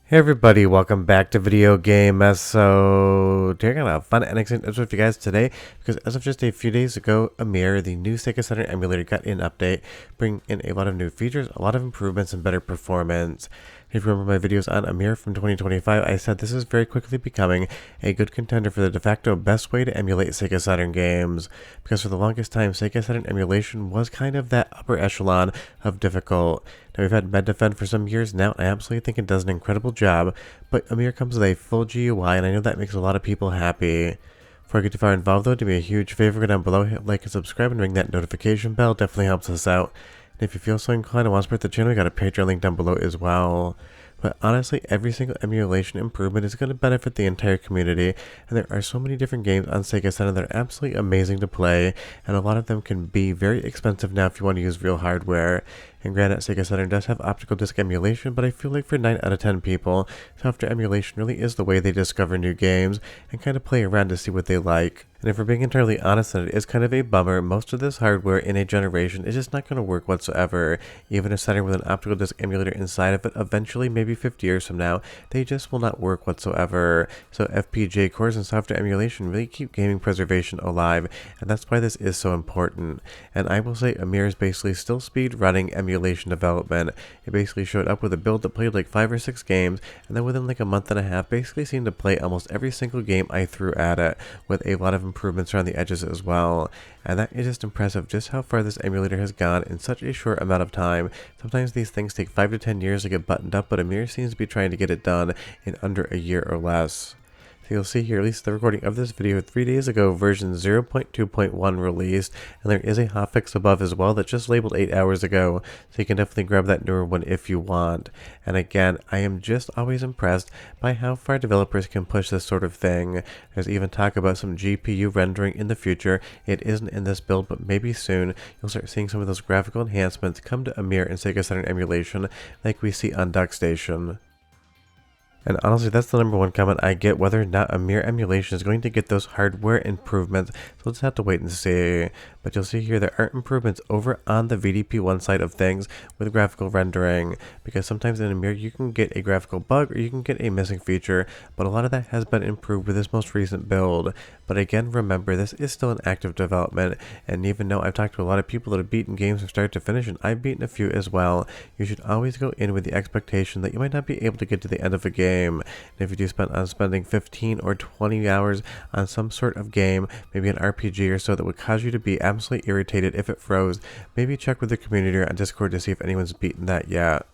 Hey everybody, welcome back to Video Game So we're gonna have fun and exciting episode with you guys today because as of just a few days ago, Ymir, the new Sega Saturn emulator, got an update, bringing in a lot of new features, a lot of improvements, and better performance. If you remember my videos on Ymir from 2025, I said this is very quickly becoming a good contender for the de facto best way to emulate Sega Saturn games, because for the longest time, Sega Saturn emulation was kind of that upper echelon of difficult. Now we've had MedDefend for some years now, and I absolutely think it does an incredible job, but Ymir comes with a full GUI, and I know that makes a lot of people happy. Before I get too far involved though, do me a huge favor, go down below, hit like and subscribe, and ring that notification bell, definitely helps us out. And if you feel so inclined and want to support the channel, we got a Patreon link down below as well. But honestly, every single emulation improvement is going to benefit the entire community, and there are so many different games on Sega Saturn that are absolutely amazing to play, and a lot of them can be very expensive now if you want to use real hardware. And granted, Sega Saturn does have optical disc emulation, but I feel like for 9 out of 10 people, software emulation really is the way they discover new games and kind of play around to see what they like. And if we're being entirely honest, then it is kind of a bummer. Most of this hardware in a generation is just not going to work whatsoever. Even if Saturn with an optical disc emulator inside of it, eventually, maybe 50 years from now, they just will not work whatsoever. So FPGA cores and software emulation really keep gaming preservation alive, and that's why this is so important. And I will say Ymir is basically still speed running emulation development. It basically showed up with a build that played like 5 or 6 games, and then within like a month and a half basically seemed to play almost every single game I threw at it, with a lot of improvements around the edges as well. And that is just impressive just how far this emulator has gone in such a short amount of time. Sometimes these things take 5 to 10 years to get buttoned up, but Ymir seems to be trying to get it done in under a year or less. So you'll see here, at least the recording of this video 3 days ago, version 0.2.1 released, and there is a hotfix above as well that's just labeled 8 hours ago, so you can definitely grab that newer one if you want. And again, I am just always impressed by how far developers can push this sort of thing. There's even talk about some GPU rendering in the future. It isn't in this build, but maybe soon you'll start seeing some of those graphical enhancements come to Ymir and Sega Saturn emulation like we see on DuckStation. And honestly, that's the number one comment I get, whether or not Ymir emulation is going to get those hardware improvements. So we'll just have to wait and see. But you'll see here there are improvements over on the VDP1 side of things with graphical rendering, because sometimes in Ymir you can get a graphical bug or you can get a missing feature, but a lot of that has been improved with this most recent build. But again, remember, this is still in active development, and even though I've talked to a lot of people that have beaten games from start to finish, and I've beaten a few as well, you should always go in with the expectation that you might not be able to get to the end of a game. And if you do spending 15 or 20 hours on some sort of game, maybe an RPG or so, that would cause you to be absolutely irritated if it froze, maybe check with the community on Discord to see if anyone's beaten that yet.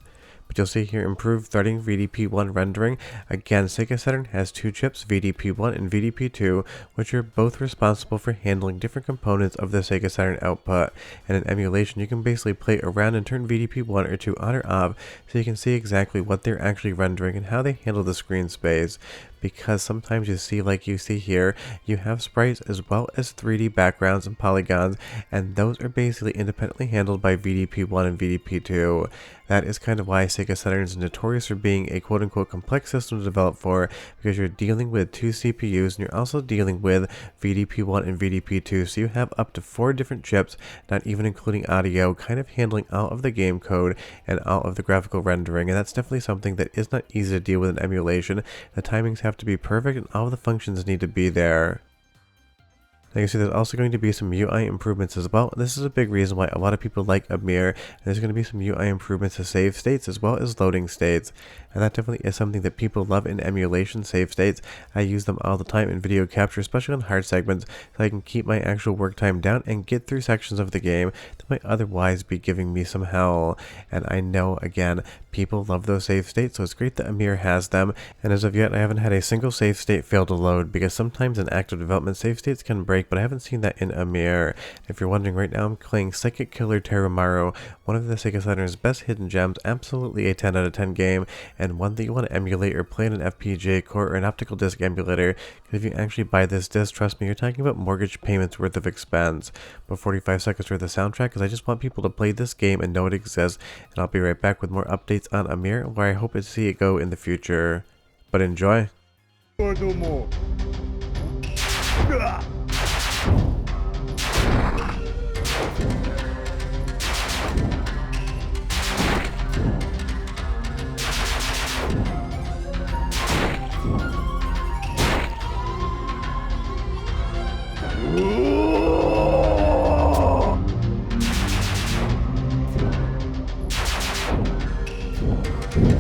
But you'll see here improved threading VDP1 rendering. Again, Sega Saturn has 2 chips, VDP1 and VDP2, which are both responsible for handling different components of the Sega Saturn output. And in emulation, you can basically play around and turn VDP1 or 2 on or off, so you can see exactly what they're actually rendering and how they handle the screen space. Because sometimes you see, like you see here, you have sprites as well as 3D backgrounds and polygons, and those are basically independently handled by VDP1 and VDP2. That is kind of why Sega Saturn is notorious for being a quote-unquote complex system to develop for, because you're dealing with 2 CPUs and you're also dealing with VDP1 and VDP2, so you have up to 4 different chips, not even including audio, kind of handling all of the game code and all of the graphical rendering, and that's definitely something that is not easy to deal with in emulation. The timings have to be perfect and all of the functions need to be there. Now you see there's also going to be some UI improvements as well. This is a big reason why a lot of people like Ymir. There's going to be some UI improvements to save states as well as loading states. And that definitely is something that people love in emulation, save states. I use them all the time in video capture, especially on hard segments, so I can keep my actual work time down and get through sections of the game that might otherwise be giving me some hell. And I know, again, people love those save states, so it's great that Ymir has them. And as of yet, I haven't had a single save state fail to load, because sometimes in active development, save states can break, but I haven't seen that in Ymir. If you're wondering, right now I'm playing Psychic Killer Teramaru, one of the Sega Saturn's best hidden gems, absolutely a 10 out of 10 game, and one that you want to emulate or play in an FPGA core or an optical disc emulator, because if you actually buy this disc, trust me, you're talking about mortgage payments worth of expense. But 45 seconds worth of soundtrack, because I just want people to play this game and know it exists, and I'll be right back with more updates on Ymir, where I hope to see it go in the future. But enjoy!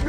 So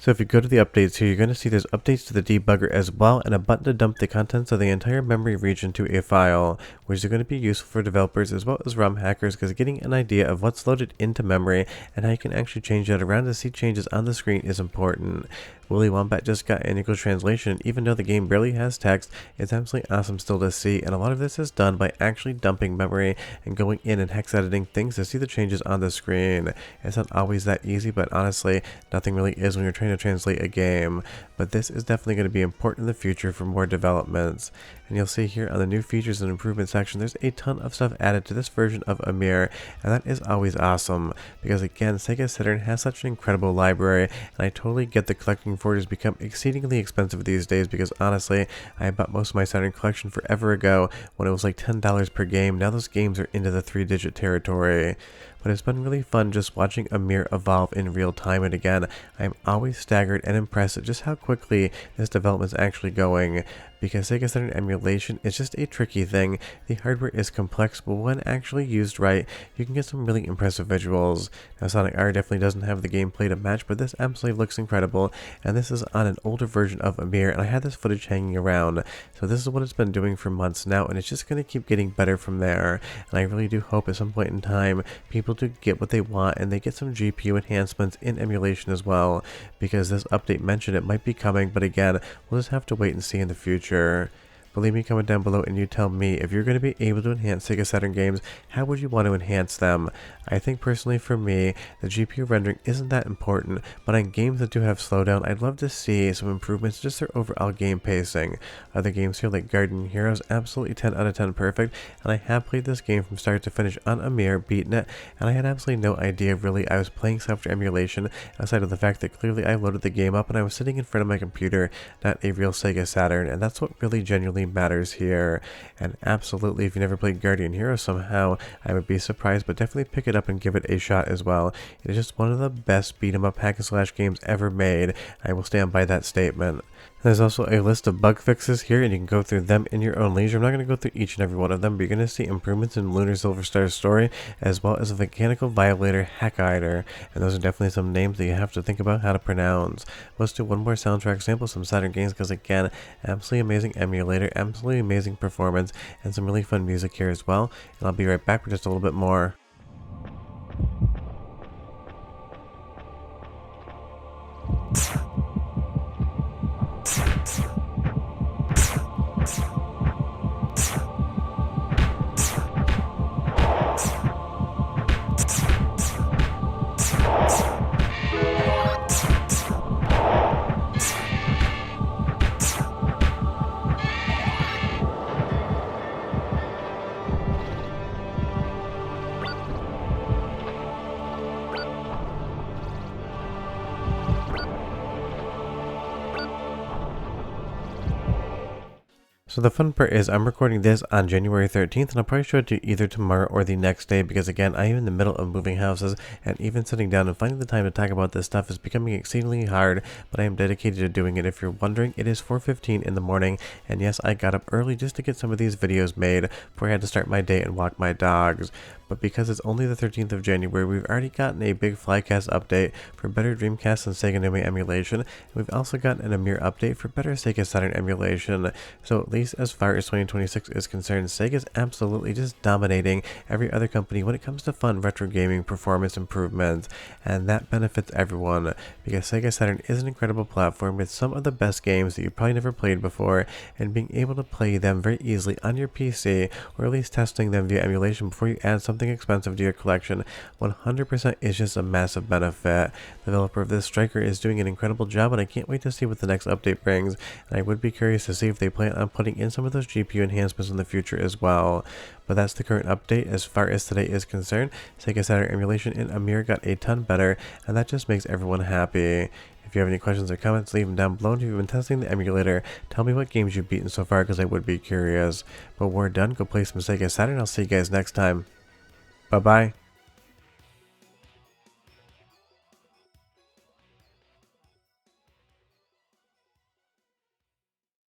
if you go to the updates here, you're going to see there's updates to the debugger as well, and a button to dump the contents of the entire memory region to a file, which is going to be useful for developers as well as ROM hackers, because getting an idea of what's loaded into memory and how you can actually change that around to see changes on the screen is important. Willy Wombat just got an English translation, and even though the game barely has text, it's absolutely awesome still to see, and a lot of this is done by actually dumping memory and going in and hex editing things to see the changes on the screen. It's not always that easy, but honestly, nothing really is when you're trying to translate a game. But this is definitely going to be important in the future for more developments. And you'll see here on the new features and improvement section, there's a ton of stuff added to this version of Ymir, and that is always awesome, because again, Sega Saturn has such an incredible library, and I totally get that collecting for it has become exceedingly expensive these days, because honestly, I bought most of my Saturn collection forever ago when it was like $10 per game. Now those games are into the 3-digit territory. But it's been really fun just watching Ymir evolve in real time, and again, I'm always staggered and impressed at just how quickly this development is actually going, because Sega Saturn Emulation is just a tricky thing. The hardware is complex, but when actually used right, you can get some really impressive visuals. Now Sonic R definitely doesn't have the gameplay to match, but this absolutely looks incredible, and this is on an older version of Ymir, and I had this footage hanging around, so this is what it's been doing for months now, and it's just going to keep getting better from there. And I really do hope at some point in time, people to get what they want and they get some GPU enhancements in emulation as well, because this update mentioned it might be coming, but again, we'll just have to wait and see in the future. But leave me a comment down below and you tell me, if you're going to be able to enhance Sega Saturn games, how would you want to enhance them? I think personally for me, the GPU rendering isn't that important, but on games that do have slowdown, I'd love to see some improvements to just their overall game pacing. Other games here like Guardian Heroes, absolutely 10 out of 10 perfect, and I have played this game from start to finish on Ymir, beaten it, and I had absolutely no idea really I was playing software emulation, outside of the fact that clearly I loaded the game up and I was sitting in front of my computer, not a real Sega Saturn, and that's what really genuinely matters here. And absolutely, if you never played Guardian Heroes somehow, I would be surprised, but definitely pick it up and give it a shot as well. It is just one of the best beat 'em up hack and slash games ever made. I will stand by that statement. There's also a list of bug fixes here, and you can go through them in your own leisure. I'm not going to go through each and every one of them, but you're going to see improvements in Lunar Silver Star's story, as well as a Mechanical Violator Hackider, and those are definitely some names that you have to think about how to pronounce. Let's do one more soundtrack sample, some Saturn games, because again, absolutely amazing emulator, absolutely amazing performance, and some really fun music here as well. And I'll be right back with just a little bit more. So the fun part is I'm recording this on January 13th, and I'll probably show it to you either tomorrow or the next day, because again, I am in the middle of moving houses, and even sitting down and finding the time to talk about this stuff is becoming exceedingly hard, but I am dedicated to doing it. If you're wondering, it is 4:15 in the morning, and yes, I got up early just to get some of these videos made before I had to start my day and walk my dogs. But because it's only the 13th of January, we've already gotten a big Flycast update for better Dreamcast and Sega Saturn Emulation, and we've also gotten an Ymir update for better Sega Saturn Emulation. So at least as far as 2026 is concerned, Sega's absolutely just dominating every other company when it comes to fun retro gaming performance improvements, and that benefits everyone, because Sega Saturn is an incredible platform with some of the best games that you probably never played before, and being able to play them very easily on your PC, or at least testing them via emulation before you add something expensive to your collection, 100% is just a massive benefit. The developer of this Striker is doing an incredible job, and I can't wait to see what the next update brings, and I would be curious to see if they plan on putting in some of those GPU enhancements in the future as well. But that's the current update as far as today is concerned. Sega Saturn Emulation in Ymir got a ton better, and that just makes everyone happy. If you have any questions or comments, leave them down below, and if you've been testing the emulator, tell me what games you've beaten so far, because I would be curious. But we're done. Go play some Sega Saturn. I'll see you guys next time. Bye-bye.